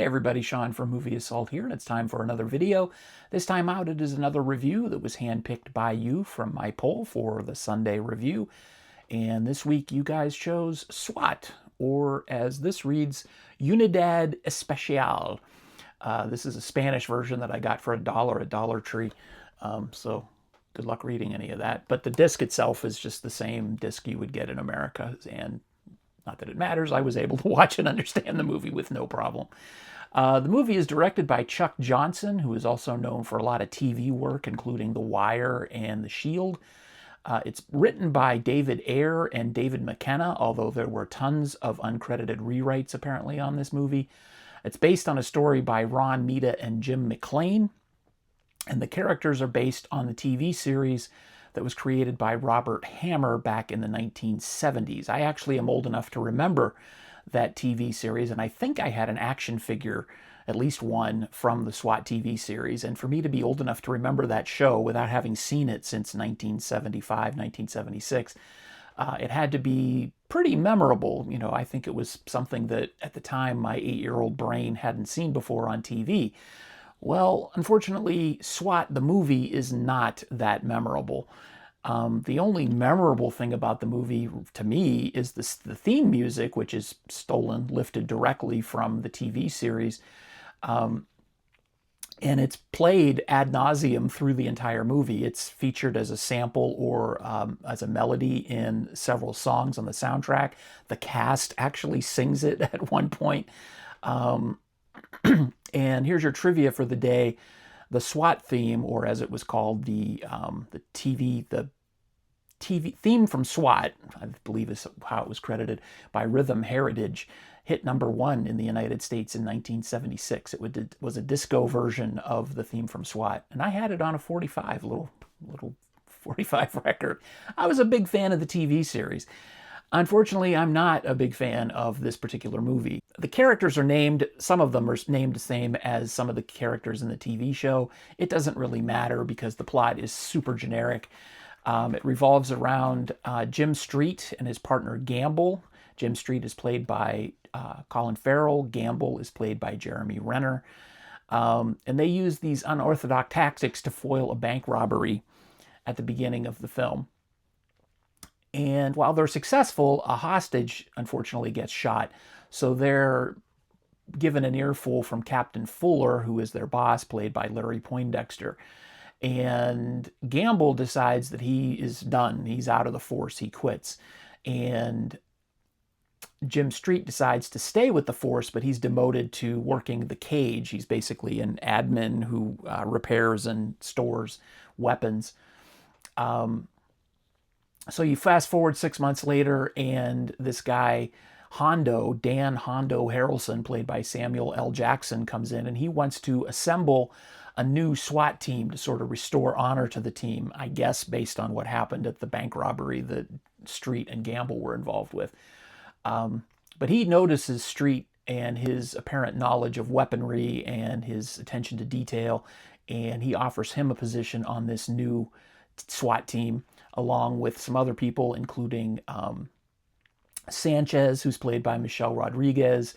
Hey everybody, Sean from Movie Assault here, and it's time for another video. This time out it is another review that was handpicked by you from my poll for the Sunday review. And this week you guys chose S.W.A.T, or as this reads, Unidad Especial. This is a Spanish version that I got for $1 at Dollar Tree, so good luck reading any of that. But the disc itself is just the same disc you would get in America, and not that it matters, I was able to watch and understand the movie with no problem. The movie is directed by Chuck Johnson, who is also known for a lot of TV work, including The Wire and The Shield. It's written by David Ayer and David McKenna, although there were tons of uncredited rewrites apparently on this movie. It's based on a story by Ron Mita and Jim McLean, and the characters are based on the TV series that was created by Robert Hammer back in the 1970s. I actually am old enough to remember that TV series, and I think I had an action figure, at least one, from the S.W.A.T TV series. And for me to be old enough to remember that show without having seen it since 1975, 1976, it had to be pretty memorable. You know, I think it was something that at the time my 8-year-old brain hadn't seen before on TV. Well, unfortunately, S.W.A.T, the movie, is not that memorable. The only memorable thing about the movie, to me, is the theme music, which is lifted directly from the TV series. And it's played ad nauseum through the entire movie. It's featured as a sample or as a melody in several songs on the soundtrack. The cast actually sings it at one point. And here's your trivia for the day. The S.W.A.T theme, or as it was called, the TV theme from S.W.A.T, I believe is how it was credited, by Rhythm Heritage, hit #1 in the United States in 1976. It was a disco version of the theme from S.W.A.T, and I had it on a 45, little 45 record. I was a big fan of the TV series. Unfortunately, I'm not a big fan of this particular movie. The characters are named, some of them are named the same as some of the characters in the TV show. It doesn't really matter because the plot is super generic. It revolves around Jim Street and his partner Gamble. Jim Street is played by Colin Farrell. Gamble is played by Jeremy Renner. And they use these unorthodox tactics to foil a bank robbery at the beginning of the film. And while they're successful, a hostage unfortunately gets shot. So they're given an earful from Captain Fuller, who is their boss, played by Larry Poindexter. And Gamble decides that he is done. He's out of the force. He quits. And Jim Street decides to stay with the force, but he's demoted to working the cage. He's basically an admin who repairs and stores weapons. So you fast forward 6 months later, and this guy, Dan Hondo Harrelson, played by Samuel L. Jackson, comes in, and he wants to assemble a new S.W.A.T team to sort of restore honor to the team, I guess based on what happened at the bank robbery that Street and Gamble were involved with. But he notices Street and his apparent knowledge of weaponry and his attention to detail, and he offers him a position on this new S.W.A.T team, along with some other people, including Sanchez, who's played by Michelle Rodriguez,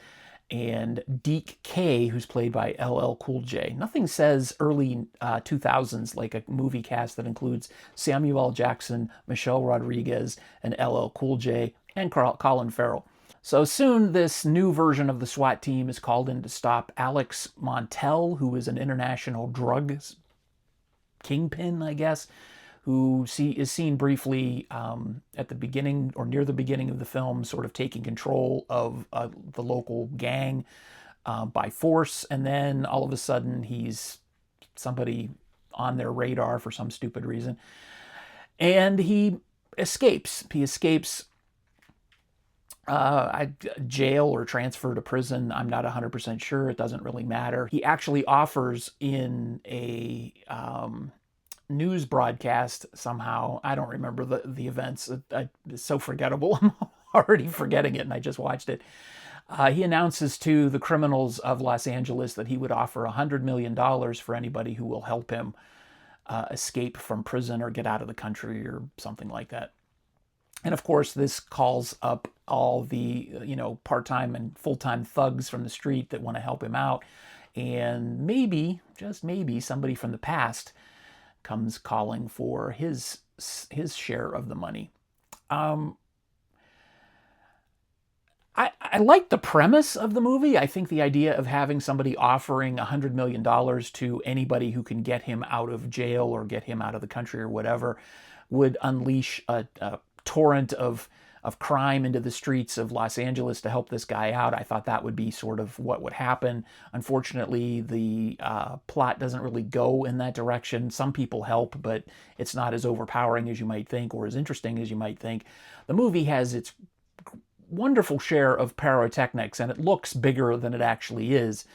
and Deke K, who's played by LL Cool J. Nothing says early 2000s like a movie cast that includes Samuel L. Jackson, Michelle Rodriguez, and LL Cool J, and Colin Farrell. So soon, this new version of the S.W.A.T team is called in to stop Alex Montel, who is an international drug kingpin, I guess, who is seen briefly at the beginning or near the beginning of the film, sort of taking control of the local gang by force. And then all of a sudden he's somebody on their radar for some stupid reason. And he escapes. He escapes jail or transfer to prison. I'm not 100% sure. It doesn't really matter. He actually offers in a news broadcast somehow. I don't remember the events. It's so forgettable. I'm already forgetting it, and I just watched it. He announces to the criminals of Los Angeles that he would offer $100 million for anybody who will help him escape from prison or get out of the country or something like that. And of course, this calls up all the, part-time and full-time thugs from the street that want to help him out. And maybe, just maybe, somebody from the past comes calling for his share of the money. I like the premise of the movie. I think the idea of having somebody offering $100 million to anybody who can get him out of jail or get him out of the country or whatever would unleash a torrent of crime into the streets of Los Angeles to help this guy out. I thought that would be sort of what would happen. Unfortunately, the plot doesn't really go in that direction. Some people help, but it's not as overpowering as you might think or as interesting as you might think. The movie has its wonderful share of pyrotechnics, and it looks bigger than it actually is.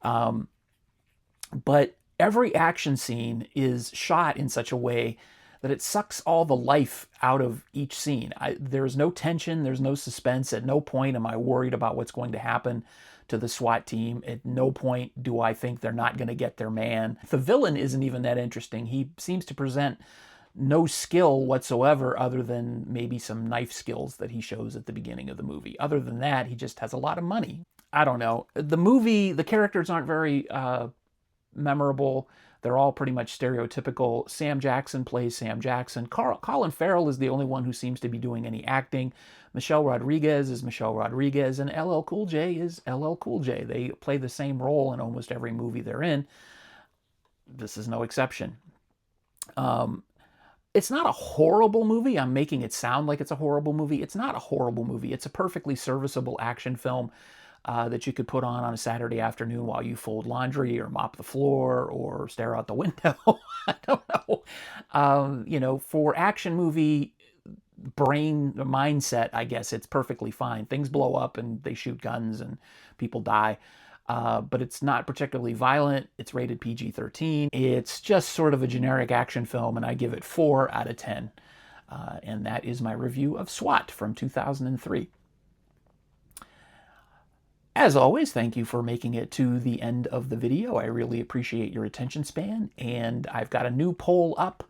But every action scene is shot in such a way that it sucks all the life out of each scene. There's no tension, there's no suspense. At no point am I worried about what's going to happen to the SWAT team. At no point do I think they're not going to get their man. The villain isn't even that interesting. He seems to present no skill whatsoever other than maybe some knife skills that he shows at the beginning of the movie. Other than that, he just has a lot of money. I don't know. The movie, the characters aren't very memorable. They're all pretty much stereotypical. Sam Jackson plays Sam Jackson. Colin Farrell is the only one who seems to be doing any acting. Michelle Rodriguez is Michelle Rodriguez, and LL Cool J is LL Cool J. They play the same role in almost every movie they're in. This is no exception. It's not a horrible movie. I'm making it sound like it's a horrible movie. It's not a horrible movie. It's a perfectly serviceable action film that you could put on a Saturday afternoon while you fold laundry or mop the floor or stare out the window. I don't know. For action movie mindset, I guess it's perfectly fine. Things blow up and they shoot guns and people die. But it's not particularly violent. It's rated PG-13. It's just sort of a generic action film, and I give it 4 out of 10. And that is my review of S.W.A.T. from 2003. As always, thank you for making it to the end of the video. I really appreciate your attention span, and I've got a new poll up.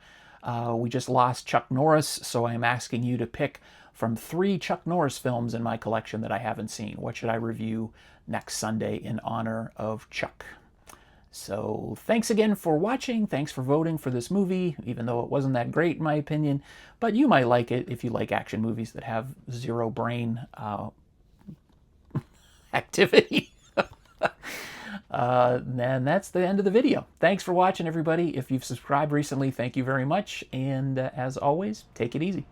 We just lost Chuck Norris, so I'm asking you to pick from 3 Chuck Norris films in my collection that I haven't seen. What should I review next Sunday in honor of Chuck? So thanks again for watching. Thanks for voting for this movie, even though it wasn't that great in my opinion. But you might like it if you like action movies that have zero brain activity. And that's the end of the video. Thanks for watching, everybody. If you've subscribed recently, thank you very much. And as always, take it easy.